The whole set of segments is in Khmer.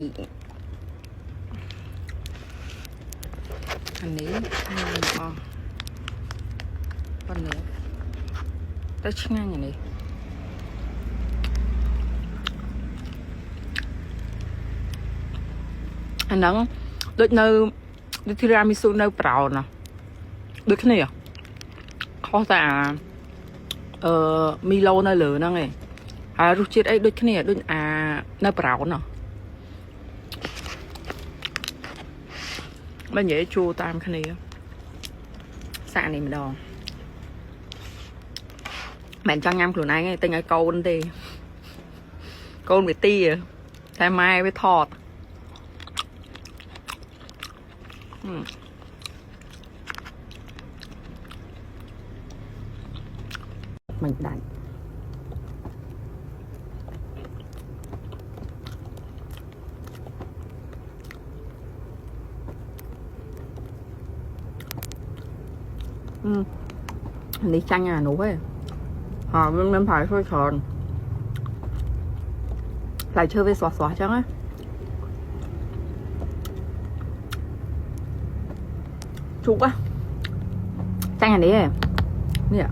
อันนี้อ๋อปันเนื้อได้ช่างงานอย่างนี้อันนั้นដូចនៅដូចទីរាមីស៊ូនៅប្រោណាដូចគ្នាខុសតែមីឡូនៅលើហ្នឹងឯងហើយរសជាតិអីដូចគ្នាដូចនៅប្រោណាបើនិយាយជួតាមគ្នាសាក់នេះម្ដងមិនចង់ញ៉ាំខ្លួនឯងទេទិញឲ្យកូនទេកូនវាទីតែម៉ែវាថតមិនដាច់នេះចាញ់អានោះឯងហើយមិនផាយធ្វើច្រើនផ្លែឈើវាស្រស់ៗអញ្ចឹងណាជុកចាញ់អានេះឯងនេះ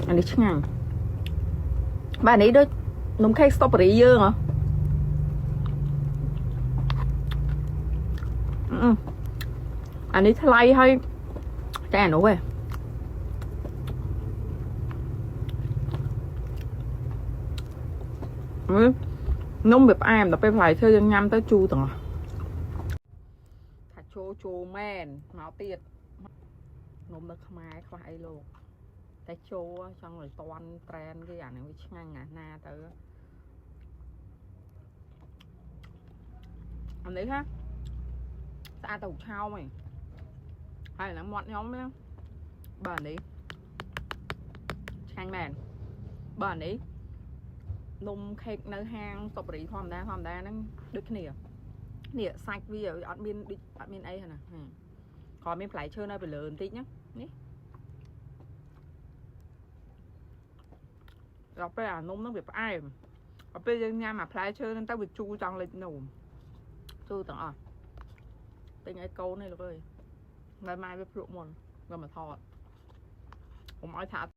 អានេះឆ្ងាញ់បាទអានេះដូចនំខេកស្ទ្រូប៊េរីយើងហ៎អានេះថ្លៃហើយតែអានោះឯងនំវាផ្អែមដល់ពេលផ្លែឈើយើងញ៉ាំទៅជូរទាំងអស់ថាចូលមែនមកទៀតនំនៅខ្មែរខ្វះអីលោកតែចូលចង់ឲ្យតន់ត្រែនគេអានេះវាឆ្ងាញ់ណាស់ទៅអានេះហ่ะស្អាតទៅឆោមឯងហើយអាមាត់ខ្ញុំណាបើអានេះឆ្ងាញ់មែនបើអានេះនំខេកនៅហាងស្ទ្រូប៊េរីធម្មតាហ្នឹងដូចគ្នានេះសាច់វាអត់មានអីហ្នឹងណាគ្រាន់មានផ្លែឈើនៅពីលើបន្តិចណានេះដល់ពេលអានំហ្នឹងវាផ្អែមដល់ពេលយើងញ៉ាំអាផ្លែឈើហ្នឹងទៅវាជូរចង់លេចនំជូរទាំងអស់ទិញឲ្យកូននេះលោកអើយម៉ែវាភ្លក់មុនក៏មកថតខ្ញុំឲ្យថា